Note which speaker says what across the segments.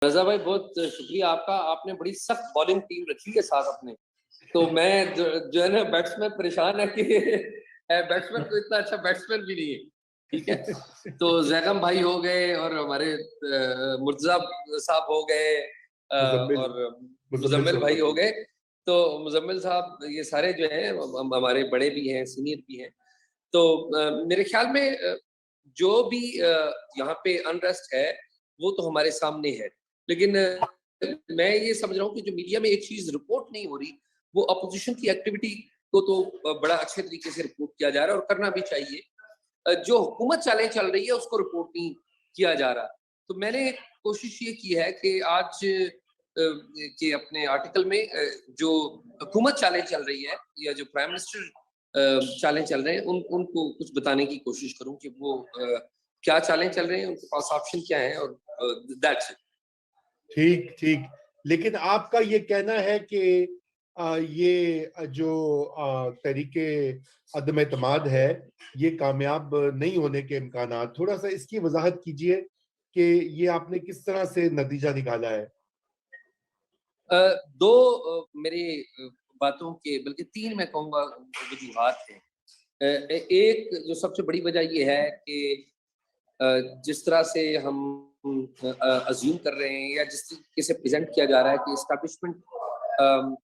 Speaker 1: رضا بھائی بہت شکریہ آپ کا. آپ نے بڑی سخت بالنگ ٹیم رکھی ہے ساتھ اپنے, تو میں جو ہے نا بیٹسمین پریشان ہے کہ بیٹسمین کو اتنا اچھا بیٹسمین بھی نہیں ہے. ٹھیک ہے, تو زیغم بھائی ہو گئے اور ہمارے مرتضی صاحب ہو گئے اور مزمل بھائی ہو گئے. تو مزمل صاحب یہ سارے جو ہیں ہمارے بڑے بھی ہیں, سینئر بھی ہیں. تو میرے خیال میں جو بھی یہاں پہ انریسٹ ہے وہ تو ہمارے سامنے ہے, لیکن میں یہ سمجھ رہا ہوں کہ جو میڈیا میں ایک چیز رپورٹ نہیں ہو رہی وہ اپوزیشن کی ایکٹیویٹی کو تو بڑا اچھے طریقے سے رپورٹ کیا جا رہا ہے اور کرنا بھی چاہیے. جو حکومت چالیں چل رہی ہے اس کو رپورٹ نہیں کیا جا رہا. تو میں نے کوشش یہ کی ہے کہ آج کے اپنے آرٹیکل میں جو حکومت چالیں چل رہی ہے یا جو پرائم منسٹر چالیں چل رہے ہیں ان کو کچھ بتانے کی کوشش کروں کہ وہ کیا چالیں چل رہے ہیں, ان کے پاس آپشن کیا ہے, اور دیٹس اٹ.
Speaker 2: ٹھیک ٹھیک. لیکن آپ کا یہ کہنا ہے کہ یہ جو تحریک عدم اعتماد ہے یہ کامیاب نہیں ہونے کے امکانات, تھوڑا سا اس کی وضاحت کیجئے کہ یہ آپ نے کس طرح سے نتیجہ نکالا ہے؟
Speaker 1: دو میری باتوں کے بلکہ تین میں کہوں گا وجوہات ہیں. ایک جو سب سے بڑی وجہ یہ ہے کہ جس طرح سے ہم ازیوم کر رہے ہیں یا جس طریقے سے پریزنٹ کیا جا رہا ہے کہ اسٹیبلشمنٹ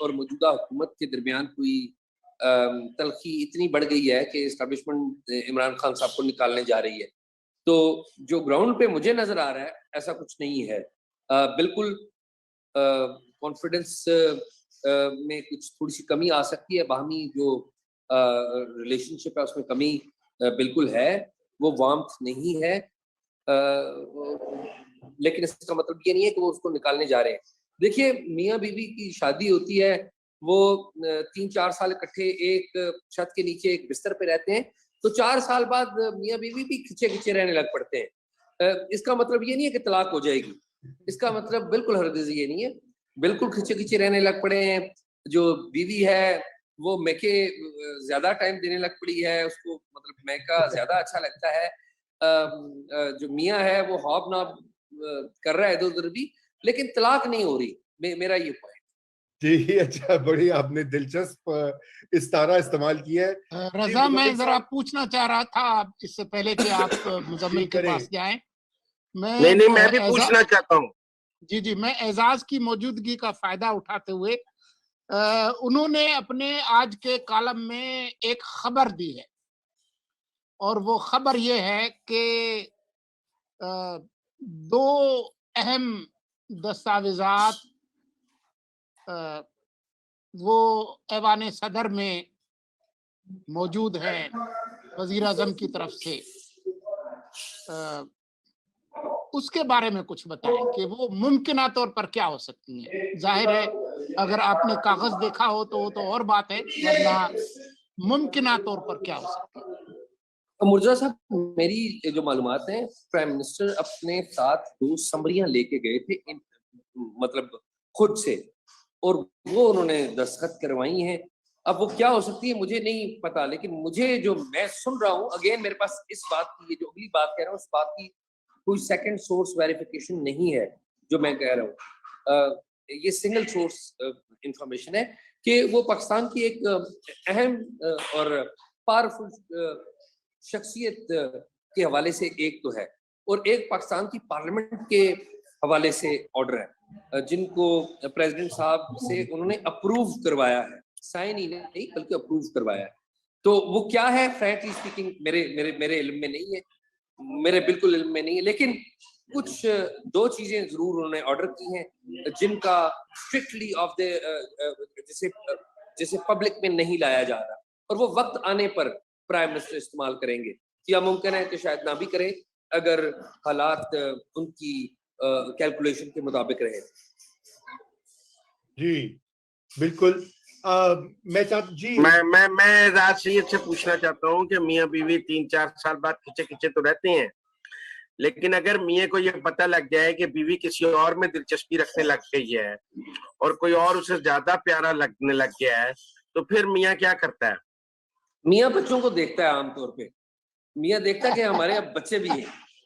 Speaker 1: اور موجودہ حکومت کے درمیان کوئی تلخی اتنی بڑھ گئی ہے کہ اسٹیبلشمنٹ عمران خان صاحب کو نکالنے جا رہی ہے. تو جو گراؤنڈ پہ مجھے نظر آ رہا ہے ایسا کچھ نہیں ہے. بالکل کانفیڈنس میں کچھ تھوڑی سی کمی آ سکتی ہے, باہمی جو ریلیشن شپ ہے اس میں کمی بالکل ہے, وہ وارمتھ نہیں ہے, لیکن اس کا مطلب یہ نہیں ہے کہ وہ اس کو نکالنے جا رہے ہیں. دیکھیے میاں بیوی کی شادی ہوتی ہے, وہ 3-4 سال اکٹھے ایک چھت کے نیچے ایک بستر پہ رہتے ہیں, تو 4 سال بعد میاں بیوی بھی کھچے کھچے رہنے لگ پڑتے ہیں. اس کا مطلب یہ نہیں ہے کہ طلاق ہو جائے گی, اس کا مطلب بالکل ہرگز یہ نہیں ہے. بالکل کھچے کھچے رہنے لگ پڑے ہیں. جو بیوی ہے وہ میکے زیادہ ٹائم دینے لگ پڑی ہے, اس کو مطلب میکا زیادہ اچھا لگتا ہے. جو میاں ہے وہ ہاب ناب کر رہا ہے ادھر ادھر بھی, لیکن طلاق نہیں ہو رہی. میرا یہ پوائنٹ.
Speaker 2: جی اچھا, بڑی آپ نے دلچسپ استعارہ استعمال کیا ہے.
Speaker 3: رضا میں ذرا پوچھنا چاہ رہا تھا اس سے پہلے کہ آپ مزمل کے پاس جائیں.
Speaker 4: میں بھی پوچھنا چاہتا ہوں.
Speaker 3: جی میں اعزاز کی موجودگی کا فائدہ اٹھاتے ہوئے انہوں نے اپنے آج کے کالم میں ایک خبر دی ہے, اور وہ خبر یہ ہے کہ 2 اہم دستاویزات وہ ایوان صدر میں موجود ہیں وزیر اعظم کی طرف سے. اس کے بارے میں کچھ بتائیں کہ وہ ممکنہ طور پر کیا ہو سکتی ہیں. ظاہر ہے اگر آپ نے کاغذ دیکھا ہو تو وہ تو اور بات ہے, ورنہ ممکنہ طور پر کیا ہو سکتی ہے.
Speaker 1: مرزا صاحب, میری جو معلومات ہیں پرائم منسٹر اپنے ساتھ 2 سمریاں لے کے گئے تھے, مطلب خود سے, اور وہ انہوں نے دستخط کروائی ہیں. اب وہ کیا ہو سکتی ہے مجھے نہیں پتا, لیکن مجھے جو میں سن رہا ہوں, اگین میرے پاس اس بات کی, یہ جو اگلی بات کہہ رہا ہوں اس بات کی کوئی سیکنڈ سورس ویریفیکیشن نہیں ہے جو میں کہہ رہا ہوں. یہ سنگل سورس انفارمیشن ہے کہ وہ پاکستان کی ایک اہم اور پاورفل شخصیت کے حوالے سے ایک تو ہے, اور ایک پاکستان کی پارلیمنٹ کے حوالے سے آرڈر ہے جن کو پریزیڈنٹ صاحب سے انہوں نے اپروو کروایا ہے, سائن ہی نہیں بلکہ اپروو کروایا ہے. تو وہ کیا ہے فرینکلی اسپیکنگ میرے علم میں نہیں ہے, میرے بالکل علم میں نہیں ہے, لیکن کچھ 2 چیزیں ضرور انہوں نے آرڈر کی ہیں جن کا اسٹرکٹلی آف جسے پبلک میں نہیں لایا جا رہا, اور وہ وقت آنے پر پرائم منسٹر استعمال کریں گے. یا ممکن ہے کہ شاید نہ بھی کریں اگر حالات ان کی کیلکولیشن کے مطابق رہے.
Speaker 2: جی بالکل.
Speaker 4: میں اعزاز سید سے پوچھنا چاہتا ہوں کہ میاں بیوی 3-4 سال بعد کھچے کھچے تو رہتے ہیں, لیکن اگر میاں کو یہ پتہ لگ جائے کہ بیوی کسی اور میں دلچسپی رکھنے لگ گئی ہے اور کوئی اور اسے زیادہ پیارا لگنے لگ گیا ہے, تو پھر میاں کیا کرتا ہے؟
Speaker 1: میاں بچوں کو دیکھتا ہے. عام طور پہ میاں دیکھتا ہے کہ ہمارے اب بچے بھی ہیں,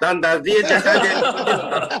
Speaker 4: ਤਾਂ ਦੱਸ ਦਈਏ ਜਟਾ ਜੈਂਜ ਨਹੀਂ ਹੁੰਦਾ।